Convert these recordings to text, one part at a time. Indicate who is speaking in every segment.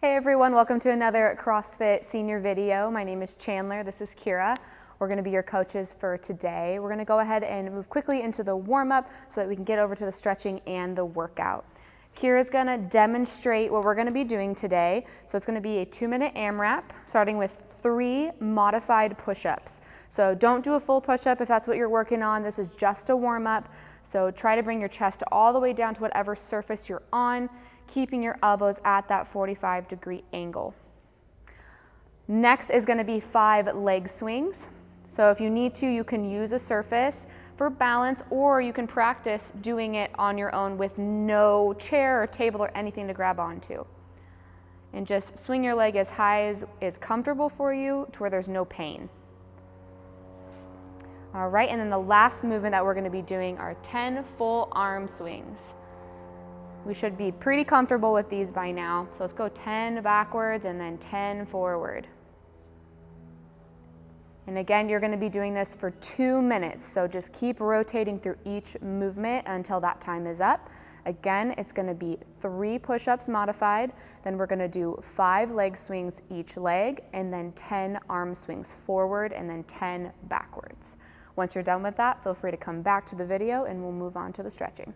Speaker 1: Hey everyone, welcome to another CrossFit senior video. My name is Chandler, this is Kira. We're gonna be your coaches for today. We're gonna go ahead and move quickly into the warm-up so that we can get over to the stretching and the workout. Kira's gonna demonstrate what we're gonna be doing today. So it's gonna be a 2-minute AMRAP, starting with 3 modified push-ups. So don't do a full push-up if that's what you're working on. This is just a warm-up. So try to bring your chest all the way down to whatever surface you're on, keeping your elbows at that 45-degree angle. Next is going to be 5 leg swings. So if you need to, you can use a surface for balance, or you can practice doing it on your own with no chair or table or anything to grab onto. And just swing your leg as high as is comfortable for you to where there's no pain. All right, and then the last movement that we're going to be doing are 10 full arm swings. We should be pretty comfortable with these by now. So let's go 10 backwards and then 10 forward. And again, you're going to be doing this for 2 minutes. So just keep rotating through each movement until that time is up. Again, it's going to be 3 push-ups modified. Then we're going to do 5 leg swings each leg, and then 10 arm swings forward, and then 10 backwards. Once you're done with that, feel free to come back to the video and we'll move on to the stretching.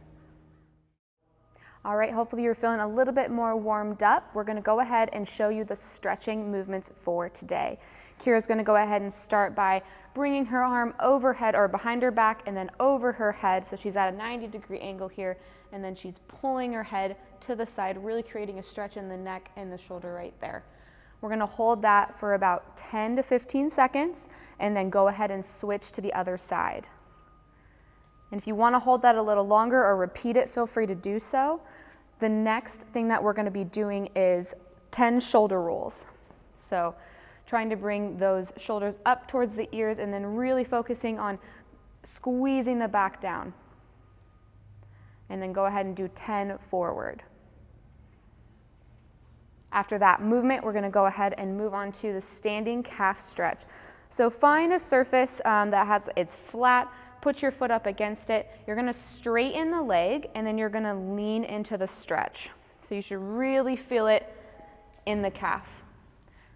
Speaker 1: All right, hopefully you're feeling a little bit more warmed up. We're gonna go ahead and show you the stretching movements for today. Kira's gonna go ahead and start by bringing her arm overhead or behind her back and then over her head. So she's at a 90-degree angle here, and then she's pulling her head to the side, really creating a stretch in the neck and the shoulder right there. We're gonna hold that for about 10 to 15 seconds and then go ahead and switch to the other side. And if you want to hold that a little longer or repeat it, feel free to do so. The next thing that we're going to be doing is 10 shoulder rolls. So trying to bring those shoulders up towards the ears and then really focusing on squeezing the back down. And then go ahead and do 10 forward. After that movement, we're going to go ahead and move on to the standing calf stretch. So find a surface it's flat. Put your foot up against it. You're going to straighten the leg, and then you're going to lean into the stretch. So you should really feel it in the calf.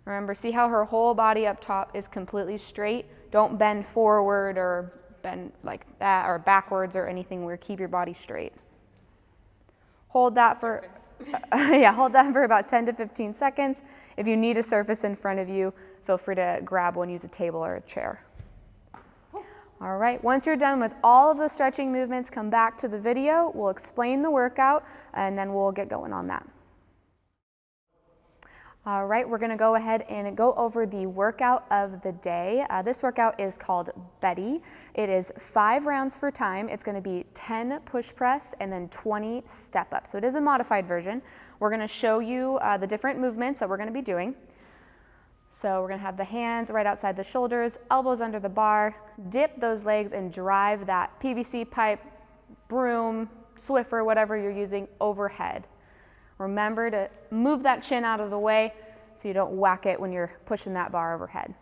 Speaker 1: Remember, see how her whole body up top is completely straight? Don't bend forward or bend like that or backwards or anything. Where keep your body straight. Hold that for hold that for about 10 to 15 seconds. If you need a surface in front of you, feel free to grab one, use a table or a chair. All right, once you're done with all of the stretching movements, come back to the video. We'll explain the workout, and then we'll get going on that. All right, we're gonna go ahead and go over the workout of the day. This workout is called Betty. It is 5 rounds for time. It's gonna be 10 push press and then 20 step up. So it is a modified version. We're gonna show you the different movements that we're gonna be doing. So we're gonna have the hands right outside the shoulders, elbows under the bar, dip those legs and drive that PVC pipe, broom, Swiffer, whatever you're using, overhead. Remember to move that chin out of the way so you don't whack it when you're pushing that bar overhead.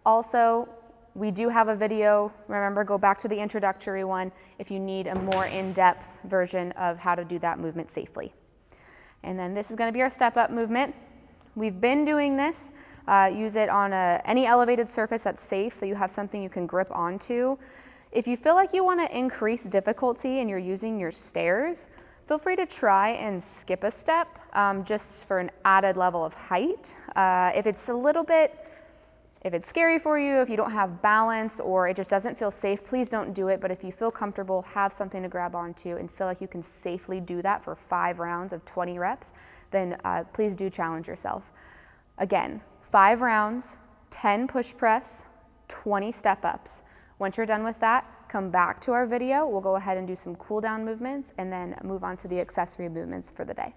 Speaker 1: Also, we do have a video. Remember, go back to the introductory one if you need a more in-depth version of how to do that movement safely. And then this is gonna be our step-up movement. We've been doing this. Use it on any elevated surface that's safe, that you have something you can grip onto. If you feel like you want to increase difficulty and you're using your stairs, feel free to try and skip a step just for an added level of height. If it's scary for you, if you don't have balance or it just doesn't feel safe, please don't do it. But if you feel comfortable, have something to grab onto and feel like you can safely do that for 5 rounds of 20 reps, then please do challenge yourself. Again, 5 rounds, 10 push press, 20 step ups. Once you're done with that, come back to our video. We'll go ahead and do some cool down movements and then move on to the accessory movements for the day.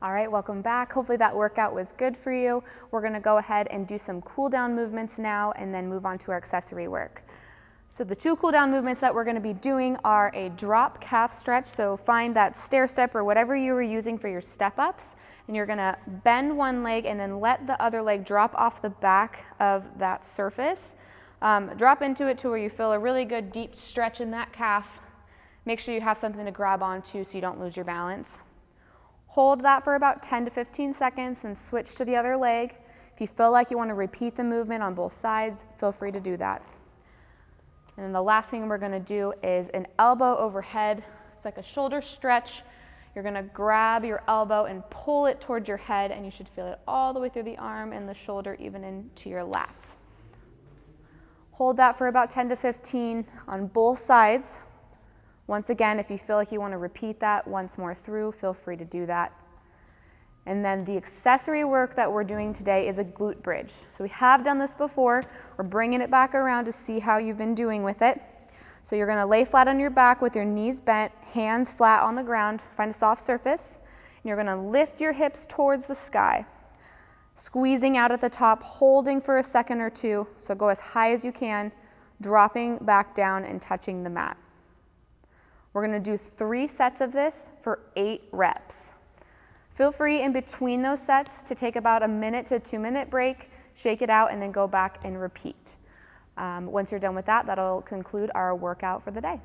Speaker 1: All right, welcome back. Hopefully that workout was good for you. We're gonna go ahead and do some cool down movements now and then move on to our accessory work. So the 2 cool down movements that we're gonna be doing are a drop calf stretch. So find that stair step or whatever you were using for your step ups, and you're gonna bend one leg and then let the other leg drop off the back of that surface. Drop into it to where you feel a really good deep stretch in that calf. Make sure you have something to grab onto so you don't lose your balance. Hold that for about 10 to 15 seconds, then switch to the other leg. If you feel like you want to repeat the movement on both sides, feel free to do that. And then the last thing we're going to do is an elbow overhead. It's like a shoulder stretch. You're going to grab your elbow and pull it towards your head, and you should feel it all the way through the arm and the shoulder, even into your lats. Hold that for about 10 to 15 on both sides. Once again, if you feel like you want to repeat that once more through, feel free to do that. And then the accessory work that we're doing today is a glute bridge. So we have done this before. We're bringing it back around to see how you've been doing with it. So you're going to lay flat on your back with your knees bent, hands flat on the ground, find a soft surface. And you're going to lift your hips towards the sky, squeezing out at the top, holding for a second or two. So go as high as you can, dropping back down and touching the mat. We're going to do 3 sets of this for 8 reps. Feel free in between those sets to take about a 1 to 2 minute break, shake it out, and then go back and repeat. Once you're done with that, that'll conclude our workout for the day.